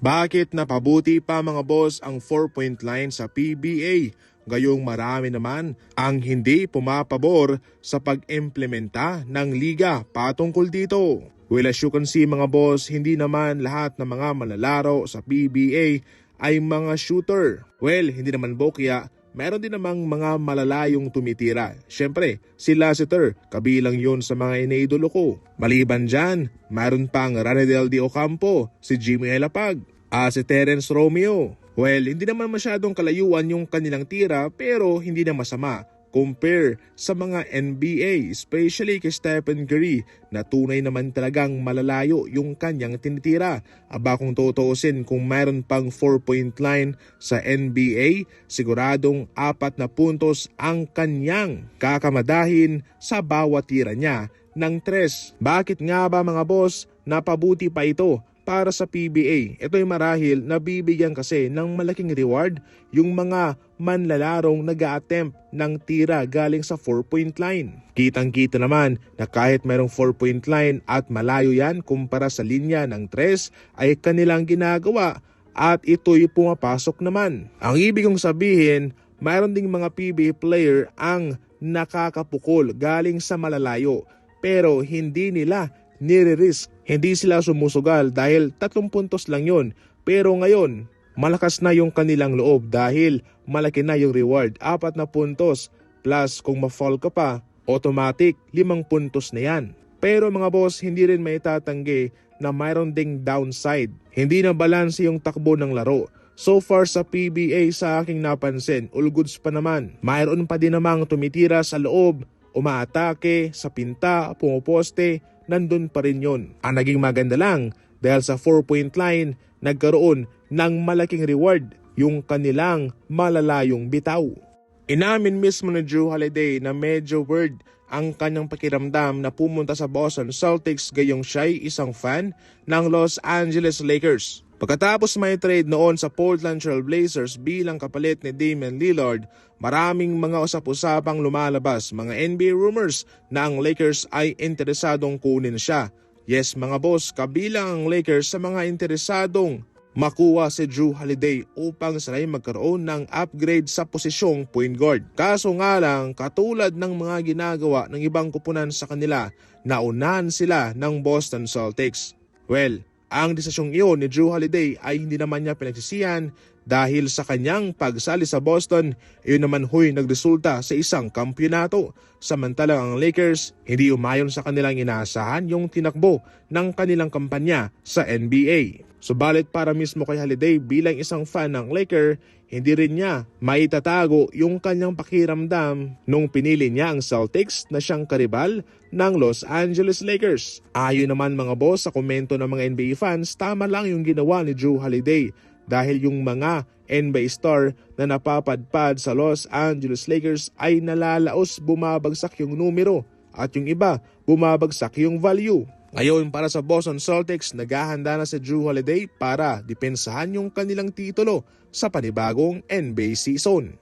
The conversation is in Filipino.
Bakit napabuti pa mga boss ang 4-point line sa PBA? Gayong marami naman ang hindi pumapabor sa pag-implementa ng liga patungkol dito. Well, as you can see mga boss, hindi naman lahat ng mga manlalaro sa PBA ay mga shooter. Well, hindi naman bokya, meron din namang mga malalayong tumitira. Siyempre, si Lassiter, kabilang yun sa mga iniidolo ko. Maliban dyan, mayroon pang Ranedel de Ocampo, si Jimmy Helapag, si Terence Romeo. Well, hindi naman masyadong kalayuan yung kanilang tira pero hindi na masama compare sa mga NBA, especially kay Stephen Curry na tunay naman talagang malalayo yung kanyang tinitira. Aba kung tutuusin, kung mayroon pang 4-point line sa NBA, siguradong 4 na puntos ang kanyang kakamadahin sa bawat tira niya ng 3. Bakit nga ba mga boss napabuti pa ito para sa PBA? Ito'y marahil nabibigyan kasi ng malaking reward yung mga manlalarong nag-a-attempt ng tira galing sa 4-point line. Kitang-kita naman na kahit mayroong 4-point line at malayo yan kumpara sa linya ng 3 ay kanilang ginagawa at ito'y pumapasok naman. Ang ibig kong sabihin, mayroon ding mga PBA player ang nakakapukol galing sa malalayo pero hindi nila nire-risk. Hindi sila sumusugal dahil 3 puntos lang yun. Pero ngayon, malakas na yung kanilang loob dahil malaki na yung reward. 4 na puntos plus kung ma-fall ka pa, automatic 5 puntos na yan. Pero mga boss, hindi rin may tatanggi na mayroon ding downside. Hindi na balanse yung takbo ng laro. So far sa PBA sa aking napansin, all goods pa naman. Mayroon pa din namang tumitira sa loob, umaatake, sa pinta, pumuposte, nandun pa rin yun. Ang naging maganda lang dahil sa 4-point line, nagkaroon ng malaking reward yung kanilang malalayong bitaw. Inamin mismo ni Jrue Holiday na medyo weird ang kanyang pakiramdam na pumunta sa Boston Celtics gayong siya'y isang fan ng Los Angeles Lakers. Pagkatapos may trade noon sa Portland Trail Blazers bilang kapalit ni Damian Lillard, maraming mga usap-usapang lumalabas, mga NBA rumors na ang Lakers ay interesadong kunin siya. Yes mga boss, kabilang ang Lakers sa mga interesadong makuha si Jrue Holiday upang sila'y magkaroon ng upgrade sa posisyong point guard. Kaso nga lang, katulad ng mga ginagawa ng ibang kupunan sa kanila, naunahan sila ng Boston Celtics. Well, ang desisyong iyon ni Jrue Holiday ay hindi naman niya pinagsisihan dahil sa kanyang pagsali sa Boston, iyon naman nagresulta sa isang kampyonato. Samantalang ang Lakers, hindi umayon sa kanilang inaasahan yung tinakbo ng kanilang kampanya sa NBA. Subalit para mismo kay Holiday bilang isang fan ng Lakers, hindi rin niya maitatago yung kanyang pakiramdam nung pinili niya ang Celtics na siyang karibal ng Los Angeles Lakers. Ayon naman mga boss sa komento ng mga NBA fans, tama lang yung ginawa ni Jrue Holiday dahil yung mga NBA star na napapadpad sa Los Angeles Lakers ay nalalaos, bumabagsak yung numero at yung iba bumabagsak yung value. Ngayon para sa Boston Celtics, naghahanda na si Jrue Holiday para depensahan yung kanilang titulo sa panibagong NBA season.